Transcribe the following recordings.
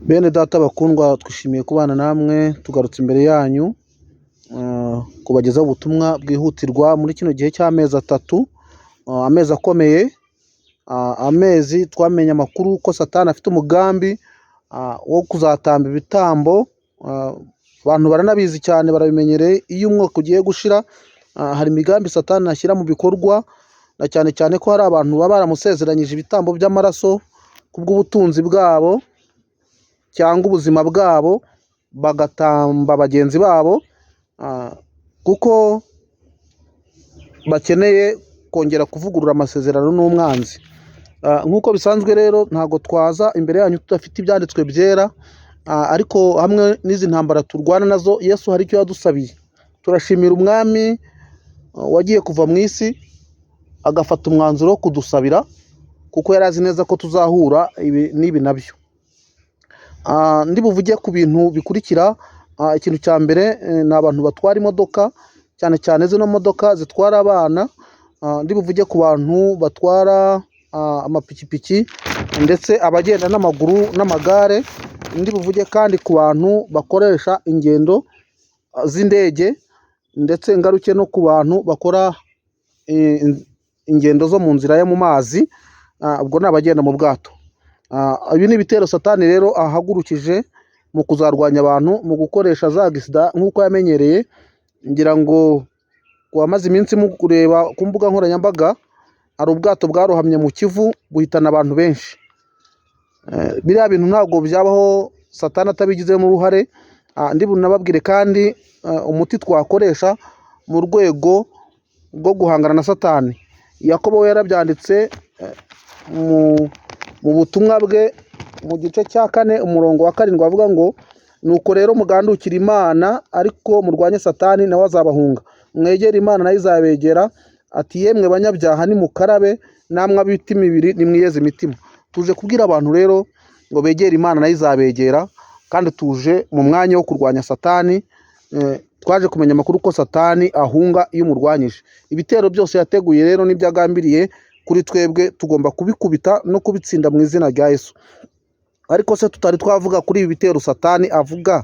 Bene data bakundwa, twishimiye kubana namwe tugarutse imbere yanyu kubagezaho ubutumwa bwihutirwa muri kino gihe cy'amezi atatu, amezi akomeye, amezi twamenye amakuru ko Satani afite umugambi wo kuzatamba ibitambo. Abantu baranabizi cyane, barabimenyereye. Iyo umwaka ugiye gushira, hari imigambi Satani ashyira mu bikorwa, na cyane cyane ko hari abantu baba baramusezeranyije ibitambo by'amaraso kubw'ubutunzi bwabo cyangwa ubuzima bwabo, bagatamba bagenzi babo kuko bakeneye kongera kuvugurura amasezerano n'umwanzi. Nk'uko bisanzwe rero, ntabwo twaza imbere yanyu tudafite ibyanditswe byera, ariko hamwe n'izi ntambara turwana nazo, Yesu hari icyo yadusabiye. Turashimira umwami wagiye kuva mu isi agafata umwanzuro wo kudusabira, kuko yari azi neza ko tuzahura n'ibi nabyo. Ndi buvuge ku bintu bikurikira. Ikintu cya mbere ni abantu batwara imodoka, cyane cyane zino modoka zitwara abana. Ndi buvuge ku bantu batwara amapikipiki ndetse abagenda n'amaguru n'amagare. Ndi buvuge kandi ku bantu bakoresha ingendo z'indege, ndetse ngaruke no ku bantu bakora ingendo zo mu nzira yo mu mazi, ubwo ni abagenda mu bwato. Ibi ni ibitero Satani rero ahagurukije mu kuzarwanya abantu, mu gukoresha za gisida nk'uko yamenyereye. Ngira ngo wamaze iminsi mu kureba ku mbuga nkoranyambaga, hari ubwato bwarohamye mu Kivu buhitana abantu benshi. Biriya bintu ntabwo byabaho Satani atabigizemo uruhare. Ndi bunababwire kandi umuti twakoresha mu rwego rwo guhangana na Satani. Yakobo we yarabyanditse mu butumwa bwe mu gice cya 4 umurongo wa 7, avuga ngo nuko rero mugandukira Imana, ariko murwanye Satani nawe azabahunga. Mwegere Imana nayo izabegera. Ati yemwe banyabyaha nimukarabe, namwe ab'imitima ibiri nimwiyeze imitima. Tuje kubwira abantu rero ngo begere Imana nayo izabegera, kandi tuje mu mwanya wo kurwanya Satani. Twaje kumenya amakuru ko Satani ahunga iyo umurwanyije. Ibitero byose yateguye rero n'ibyagambiriye kuri twebwe, tugomba kubikubita no kubitsinda mu izina rya Yesu. Ariko se tutari twavuga kuri ibi bitero Satani avuga,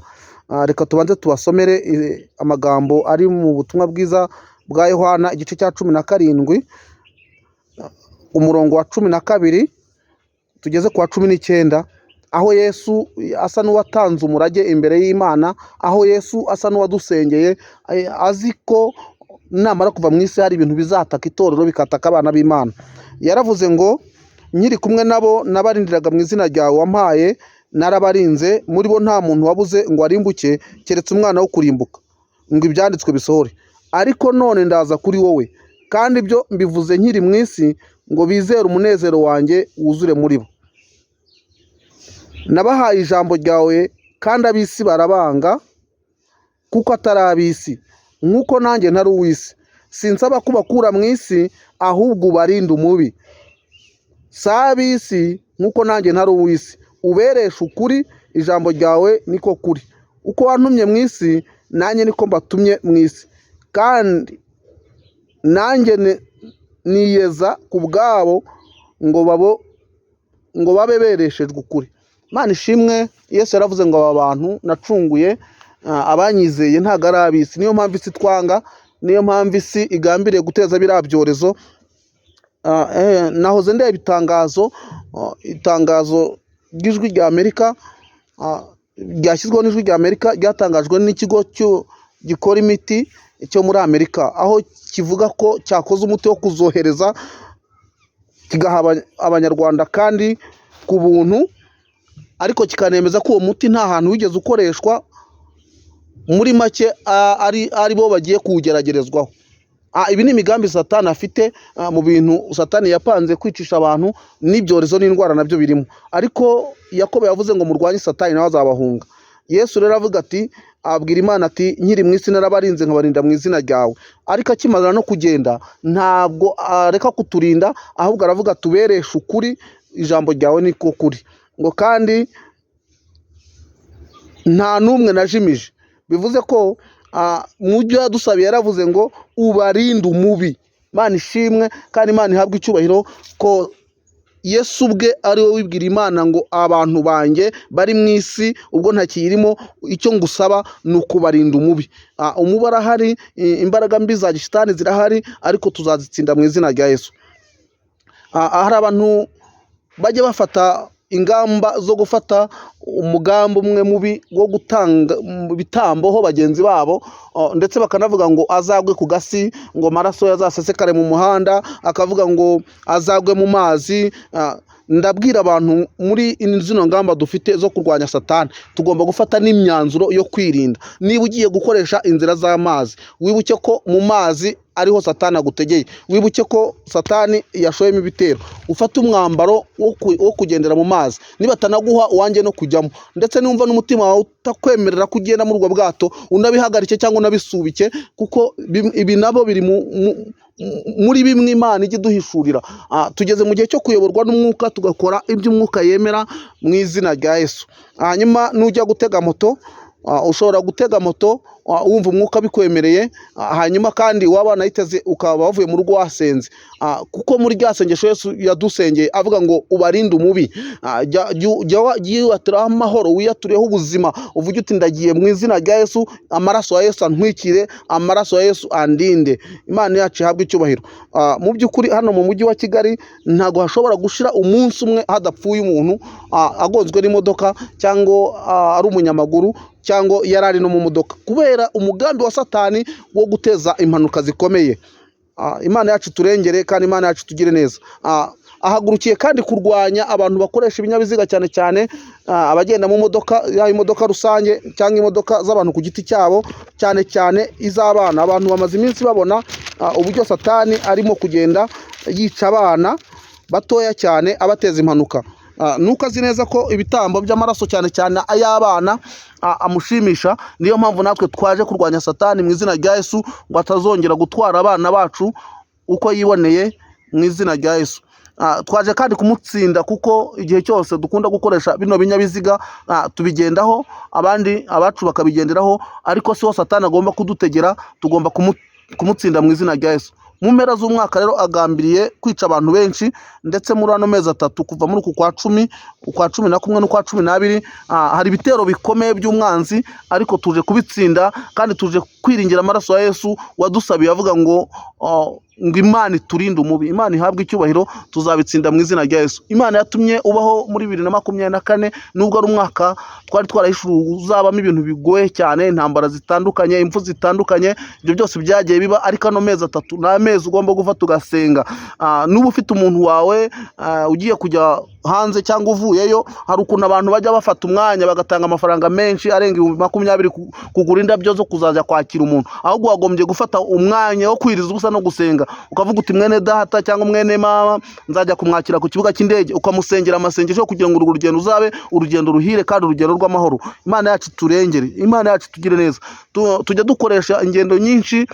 reka tubanze tubasomere amagambo ari mu butumwa bwiza bwa Yohana igice cya 17 umurongo wa 12 tugeze ku wa 19, aho Yesu asa n'uwatanze umurage imbere y'Imana, aho Yesu asa n'uwadusengeye, azi ko namara kuva mu isi hari ibintu bizataka itorero, bikataka abana b'Imana. Yaravuze ngo nkiri kumwe nabo nabarindiraga mu izina ryawe wampaye, narabarinze, muri bo nta muntu wabuze ngo arimbuke keretse umwana wo kurimbuka, ngo ibyanditswe bisohore. Ariko none ndaza kuri wowe, kandi ibyo mbivuze nkiri mu isi, ngo bizere umunezero wanjye wuzure muri bo. Nabahaye ijambo ryawe, kandi ab'isi barabanga, kuko atari ab'isi nk'uko nanjye ntari uw'isi. Sinsaba ko bakura mu isi, ahubwo ubarinde umubi. Si ab'isi nk'uko nanjye ntari uw'isi. Ubereshe ukuri, ijambo ryawe niko kuri. Uko wantumye mu isi, nanjye niko mbatumye mu isi. Kandi nanjye niyeza ku bwabo ngo babe bereshejwe ukuri. Imana ishimwe. Yesu yaravuze ngo aba bantu nacunguye, abanyizeye ntabwo ari ab'isi. Niyo mpamvu isi twanga, niyo mpamvu isi igambiriye guteza biriya byorezo. Nahoze ndeba itangazo ry'ijwi rya Amerika, ryashyizweho n'ijwi rya Amerika, ryatangajwe n'ikigo gikora imiti cyo muri Amerika, aho kivuga ko cyakoze umuti wo kuzohereza kigaha abanyarwanda kandi ku buntu, ariko kikanemeza ko uwo muti nta hantu wigeze ukoreshwa. Muri make ari bo bagiye kuwugeragerezwaho. Ibi ni imigambi Satani afite, mu bintu Satani yapanze kwicisha abantu n'ibyorezo n'indwara nabyo birimo. Ariko Yakobo yavuze ngo murwanye Satani nawe azabahunga. Yesu rero avuga ati, abwira Imana ati nkiri mu isi narabarinze nkabarinda mu izina ryawe. Ariko akimara no kugenda, ntabwo areka kuturinda, ahubwo aravuga tubereshe ukuri, ijambo ryawe niko kuri. Ngo kandi nta n'umwe najimije. Bivuze ko mu byo yadusabiye yaravuze ngo ubarinde umubi. Imana ishimwe kandi Imana ihabwe icyubahiro ko Yesu ubwe ari we wibwira Imana ngo abantu banjye bari mu isi ubwo ntakiyirimo, icyo ngusaba ni ukubarinda umubi. Umubi arahari, imbaraga mbi za gishitani zirahari, ariko tuzazitsinda mu izina rya Yesu. Hari abantu bajya bafata ingamba zo gufata umugambi umwe mubi wo gutanga bitamboho bagenzi babo, ndetse bakanavuga ngo azagwe ku gasi, ngo amaraso yazasesekare mu muhanda, akavuga ngo azagwe mu mazi. Ndabwira abantu muri zino ngamba dufite zo kurwanya Satani, tugomba gufata n'imyanzuro yo kwirinda. Niba ugiye gukoresha inzira z'amazi, wibuke ko mu mazi ariho Satani agutegeye, wibuke ko Satani yashoyemo ibitero. Ufate umwambaro wo kugendera mu mazi, nibatanaguha uwanjye no kujyamo, ndetse numva n'umutima wawe utakwemerera kugenda muri ubwo bwato, unabihagarike cyangwa unabisubike, kuko ibi nabo biri muri bimwe Imana ijya iduhishurira. Tugeze mu gihe cyo kuyoborwa n'umwuka, tugakora ibyo umwuka yemera mu izina rya Yesu. Hanyuma nujya gutega moto, ushobora gutega moto wumva umwuka bikwemereye, hanyuma kandi waba wanayiteze ukaba wavuye mu rugo wasenze, kuko muri rya sengesho Yesu yadusengeye avuga ngo ubarinde umubi. Jya wiyaturaho amahoro, wiyatureho ubuzima, uvuge uti ndagiye mu izina rya Yesu, amaraso ya Yesu antwikire, amaraso ya Yesu andinde. Imana yacu ihabwe icyubahiro. Mu by'ukuri hano mu mujyi wa Kigali ntabwo hashobora gushira umunsi umwe hadapfuye umuntu agonzwe n'imodoka, cyangwa ari umunyamaguru, cyangwa yari ari no mu modoka, kubera umugambi wa Satani wo guteza impanuka zikomeye. Imana yacu turengere kandi Imana yacu tugire neza. Ahagurukiye kandi kurwanya abantu bakoresha ibinyabiziga, cyane cyane abagenda mu modoka, yaba imodoka rusange cyangwa imodoka z'abantu ku giti cyabo, cyane cyane iz'abana. Abantu bamaze iminsi babona uburyo Satani arimo kugenda yica abana batoya cyane, abateza impanuka. Nuko azi neza ko ibitambo by'amaraso cyane cyane ay'abana amushimisha. Niyo mpamvu natwe twaje kurwanya Satani mu izina rya Yesu, ngo atazongera gutwara abana bacu uko yiboneye mu izina rya Yesu. Twaje kandi kumutsinda, kuko igihe cyose dukunda gukoresha bino binyabiziga tubigendaho, abandi abacu bakabigenderaho, ariko siho Satani agomba kudutegera. Tugomba kumutsinda mu izina rya Yesu. Mu mpera z'umwaka rero agambiriye kwica abantu benshi, ndetse muri ano mezi atatu kuva muri uku kwa cumi, ukwa cumi na kumwe n'ukwa cumi n'abiri, hari ibitero bikomeye by'umwanzi, ariko tuje kubitsinda kandi tuje kwiringira amaraso ya Yesu wadusabiye avuga ngo Imana iturinde umubi. Imana ihabwe icyubahiro, tuzabitsinda mu izina rya Yesu. Imana yatumye ubaho muri 2024, nubwo ari umwaka twari twarahishuriwe uzabamo ibintu bigoye cyane, intambara zitandukanye, impfu zitandukanye, ibyo byose byagiye biba, ariko ano mezi atatu ni amezi ugomba gufata ugasenga. Nuba ufite umuntu wawe ugiye kujya hanze cyangwa uvuyeyo, hari ukuntu abantu bajya bafata umwanya bagatanga amafaranga menshi arenga 20,000 kugura indabyo zo kuzaza kwakira umuntu, ahubwo wagombye gufata umwanya wo kwiriza ubusa no gusenga, ukavuga uti mwene data cyangwa mwene mama nzajya kumwakira ku kibuga cy'indege, ukamusengera amasengesho kugira ngo urugendo uzabe urugendo ruhire kandi urugendo rw'amahoro. Imana yacu turengere, Imana yacu tugire neza. Tujya dukoresha ingendo nyinshi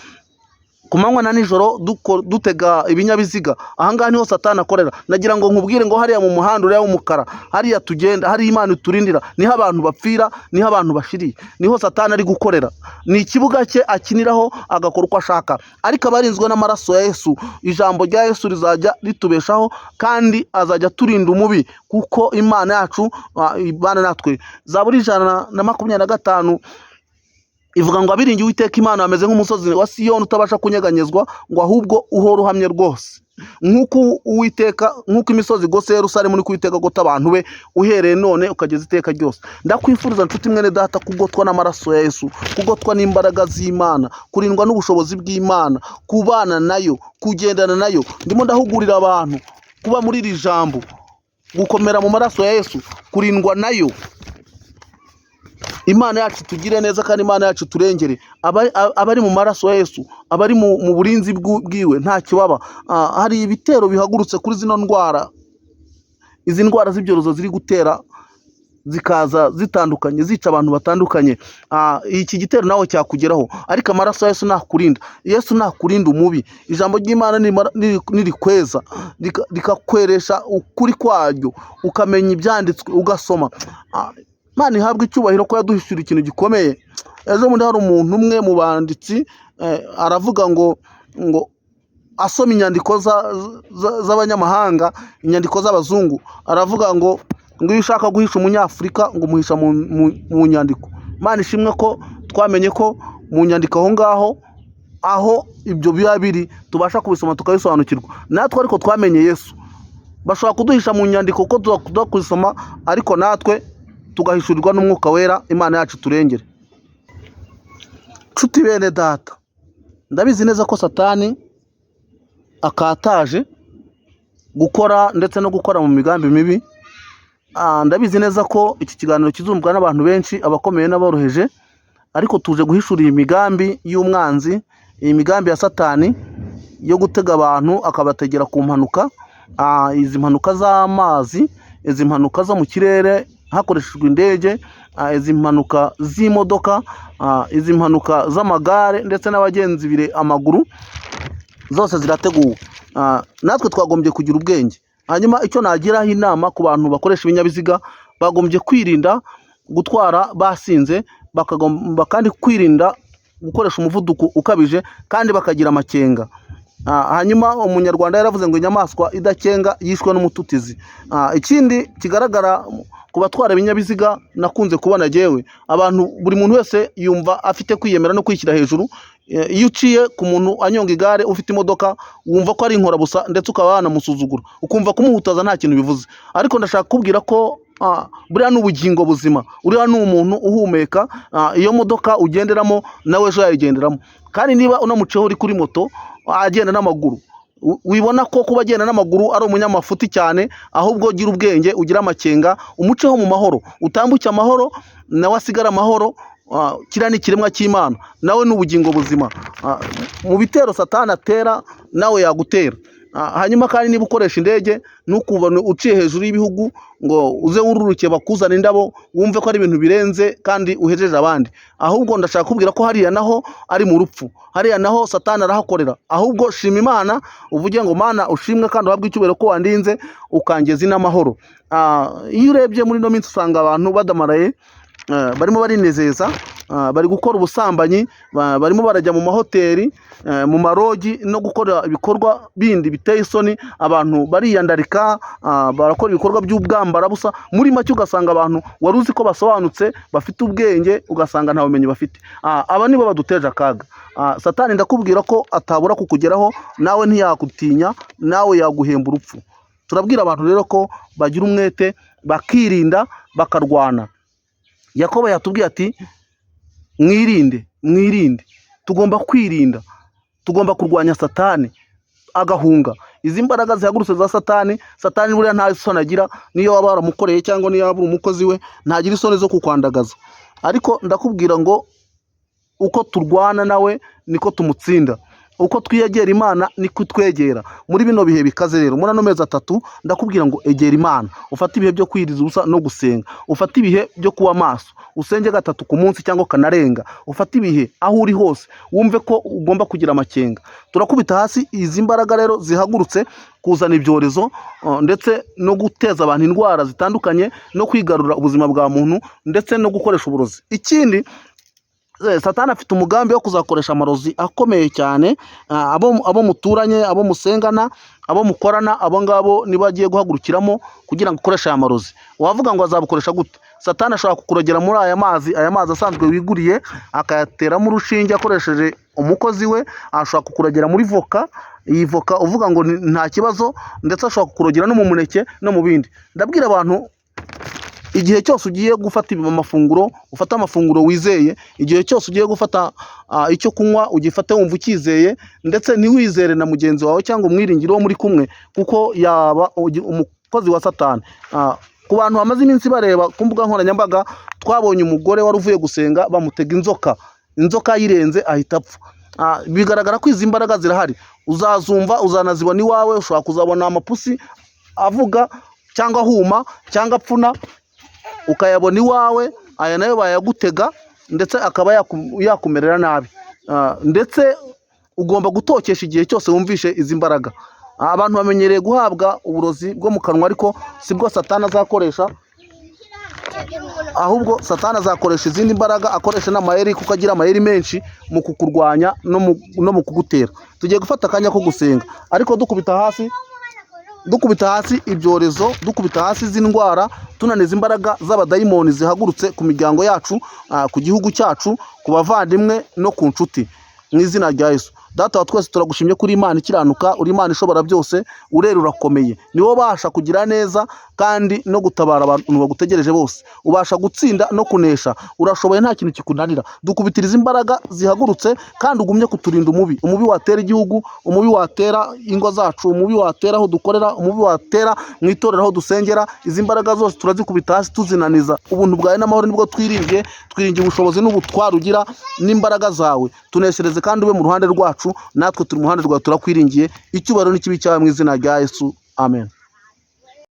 ku manywa na nijoro dutega ibinyabiziga. Ahangaha niho Satani akorera. Nagira ngo nkubwire ngo hariya mu muhanda uriya w'umukara, hariya tugenda, hari Imana iturindira, niho abantu bapfira, niho abantu bashiriye, niho Satani ari gukorera. Ni ikibuga cye akiniraho agakora uko ashaka, ariko abarinzwe n'amaraso ya Yesu, ijambo rya Yesu rizajya ritubeshaho, kandi azajya turinda umubi, kuko Imana yacu ibana natwe. Zaburi 125 ivuga ngo abiringiye Uwiteka Imana bameze nk'umusozi wa Siyoni utabasha kunyeganyezwa, ngo ahubwo uhora uhamye rwose. Nk'uko imisozi igose Yerusalemu, ni Uwiteka agota abantu be uhereye none ukageza iteka ryose. Ndakwifuriza nshuti mwene data kugotwa n'amaraso ya Yesu, kugotwa n'imbaraga z'Imana, kurindwa n'ubushobozi bw'Imana, kubana nayo, kugendana nayo. Ndimo ndahugurira abantu kuba muri iri jambo, gukomera mu maraso ya Yesu, kurindwa nayo. Imana yacu tugire neza kandi Imana yacu turengere. Abari mu maraso ya Yesu, abari mu burinzi bwiwe nta kibaba. Hari ibitero bihagurutse kuri zino ndwara, izi ndwara z'ibyorezo ziri gutera zikaza zitandukanye, zica abantu batandukanye. Iki gitero nawe cyakugeraho, ariko amaraso ya Yesu nakurinda. Yesu nakurinda umubi. Ijambo ry'Imana nirikweza rikakweresha ukuri kwaryo, ukamenya ibyanditswe, ugasoma. Imana ihabwe icyubahiro ko yaduhishura ikintu gikomeye. Ejo bundi hari umuntu umwe mu banditsi aravuga ngo asoma inyandiko z'abanyamahanga, inyandiko z'abazungu, aravuga ngo iyo ushaka guhisha umunyafurika ngo umuhisha mu nyandiko. Imana ishimwe ko twamenye ko mu nyandiko aho ngaho aho ibyo biba biri tubasha kubisoma tukabisobanukirwa. Natwe ariko twamenye Yesu, bashobora kuduhisha mu nyandiko ko tudakwisoma, ariko natwe tugahishurirwa n'umwuka wera. Imana yacu turengere. Nshuti bene data, ndabizi neza ko Satani akataje gukora ndetse no gukora mu migambi mibi. Ndabizi neza ko iki kiganiro kizumvwa n'abantu benshi, abakomeye n'aboroheje, ariko tuje guhishura iyi migambi y'umwanzi, iyi migambi ya Satani yo gutega abantu akabategera ku mpanuka, izi mpanuka z'amazi, izi mpanuka zo mu kirere hakoreshejwe indege, izi mpanuka z'imodoka, izi mpanuka z'amagare ndetse n'abagenzi bire amaguru, zose zirateguwe. Natwe twagombye kugira ubwenge. Hanyuma icyo nagiraho inama ku bantu bakoresha ibinyabiziga, bagombye kwirinda gutwara basinze, bakagomba kandi kwirinda gukoresha umuvuduko ukabije, kandi bakagira amakenga. Hanyuma umunyarwanda yaravuze ngo inyamaswa idakenga yishwe n'umututizi. Ikindi kigaragara ku batwara ibinyabiziga nakunze kubona jewe, abantu, buri muntu wese yumva afite kwiyemera no kwishyira hejuru. Iyo uciye ku muntu anyonga igare ufite imodoka, wumva ko ari inkorabusa ndetse ukaba wanamusuzugura, ukumva kumuhutaza nta kintu bivuze. Ariko ndashaka kubwira ko buriya n'ubugingo buzima, uriya ni umuntu uhumeka. Iyo modoka ugenderamo nawe ejo yayigenderamo. Kandi niba unamuceho uri kuri moto agenda n'amaguru, wibona ko kuba agenda n'amaguru ari umunyamafuti cyane, ahubwo gira ubwenge, ugira amakenga, umuceho mu mahoro, utambuke amahoro, nawe asigara amahoro. Kiriya ni ikiremwa cy'Imana, nawe ni ubugingo buzima. Mu bitero Satani atera nawe yagutera. Hanyuma kandi niba ukoresha indege, ntukubone uciye hejuru y'ibihugu ngo uze wururuke bakuzana indabo, wumve ko ari ibintu birenze kandi uhejeje abandi. Ahubwo ndashaka kubwira ko hariya naho ari mu rupfu, hariya naho Satani arahakorera. Ahubwo shima Imana, uvuge ngo Mana ushimwe kandi uhabwe icyubahiro ko wandinze ukangeza n'amahoro. Iyo urebye muri ino minsi usanga abantu badamaraye, barimo barinezeza, bari gukora ubusambanyi, barimo barajya mu mahoteli, mu marogi no gukora ibikorwa bindi biteye isoni. Abantu bariyandarika, barakora ibikorwa by'ubwambarabusa. Muri make ugasanga abantu wari uzi ko basobanutse, bafite ubwenge, ugasanga nta bumenyi bafite. Aba nibo baduteje akaga. Satani ndakubwira ko atabura kukugeraho, nawe ntiyagutinya, nawe yaguhemba urupfu. Turabwira abantu rero ko bagira umwete, bakirinda, bakarwana. Yakobo yatubwiye ati mwirinde. Tugomba kwirinda, tugomba kurwanya Satani agahunga. Izi mbaraga zihagurutse za Satani buriya nta isoni agira. Niyo waba waramukoreye cyangwa niyo waba uri umukozi we, ntagira isoni zo kukwandagaza. Ariko ndakubwira ngo uko turwana nawe niko tumutsinda, uko twiyegera Imana niko twegera. Muri bino bihe bikaze rero, muri ano mezi 3, ndakubwira ngo egera Imana, ufate ibihe byo kwiriza ubusa no gusenga, ufate ibihe byo kuba maso, usenge 3 ku munsi cyangwa kanarenga, ufate ibihe aho uri hose, wumve ko ugomba kugira amakenga. Turakubita hasi izi mbaraga rero zihagurutse kuzana ibyorezo, ndetse no guteza abantu indwara zitandukanye, no kwigarura ubuzima bwa muntu, ndetse no gukoresha uburozi. Ikindi, Satani afite umugambi wo kuzakoresha amarozi akomeye cyane. Abo muturanye, abo musengana, abo mukorana, abo ngabo niba agiye guhagurukiramo kugira ngo ukoreshe aya marozi. Wavuga ngo azabukoresha gute? Satani ashobora kukurogera muri aya mazi asanzwe wiguriye, akayateramo urushinge akoresheje umukozi we. Ashobora kukurogera muri voka, iyi voka uvuga ngo nta kibazo, ndetse ashobora kukurogera no mu muneke no mu bindi. Ndabwira abantu, igihe cyose ugiye gufata amafunguro, ufata amafunguro wizeye. Igihe cyose ugiye gufata icyo kunywa, ugifate wumva ukizeye, ndetse ntiwizere na mugenzi wawe cyangwa umwiringiro wo muri kumwe, kuko yaba umukozi wa Satani. Ku bantu bamaze iminsi bareba ku mbuga nkoranyambaga, twabonye umugore wari uvuye gusenga bamutega inzoka yirenze ahita apfa. Bigaragara ko izi mbaraga zirahari. Uzazumva, uzanazibona iwawe. Ushobora kuzabona amapusi avuga cyangwa ahuma cyangwa apfuna, ukayabona iwawe. Aya nayo bayagutega, ndetse akaba yakumerera nabi. Ndetse ugomba gutokesha igihe cyose wumvishe izi mbaraga. Abantu bamenyereye guhabwa uburozi bwo mu kanwa, ariko sibwo Satani azakoresha. ahubwo satani azakoresha izindi mbaraga, akoresha n'amayeri, kuko agira amayeri menshi mu kukurwanya no mu kugutera. Tugiye gufata akanya ko gusenga, ariko dukubita hasi ibyorezo, dukubita hasi izi ndwara, tunaniza imbaraga z'abadayimoni zihagurutse ku miryango yacu, ku gihugu cyacu, ku bavandimwe no ku nshuti, mu izina rya Yesu. Data wa twese turagushimye kuri Imana ikiranuka, uri Imana ishobora byose, urera urakomeye, niwo ubasha kugira neza kandi no gutabara abantu bagutegereje bose, ubasha gutsinda no kunesha, urashoboye, nta kintu kikunanira. Dukubitiriza imbaraga zihagurutse kandi ugumye kuturinda umubi watera igihugu, umubi watera ingo zacu, umubi watera aho dukorera, umubi watera mu itorero aho dusengera. Izi mbaraga zose turazikubita hasi tuzinaniza. Ubuntu bwawe n'amahoro nibwo twiringiye ubushobozi n'ubutware ugira n'imbaraga zawe. Tuneshereze kandi ube mu ruhande rwacu, natwe turi mu ruhande rwawe, turakwiringiye. Icyubahiro n'ikibi cyawe mu izina rya Yesu, amen.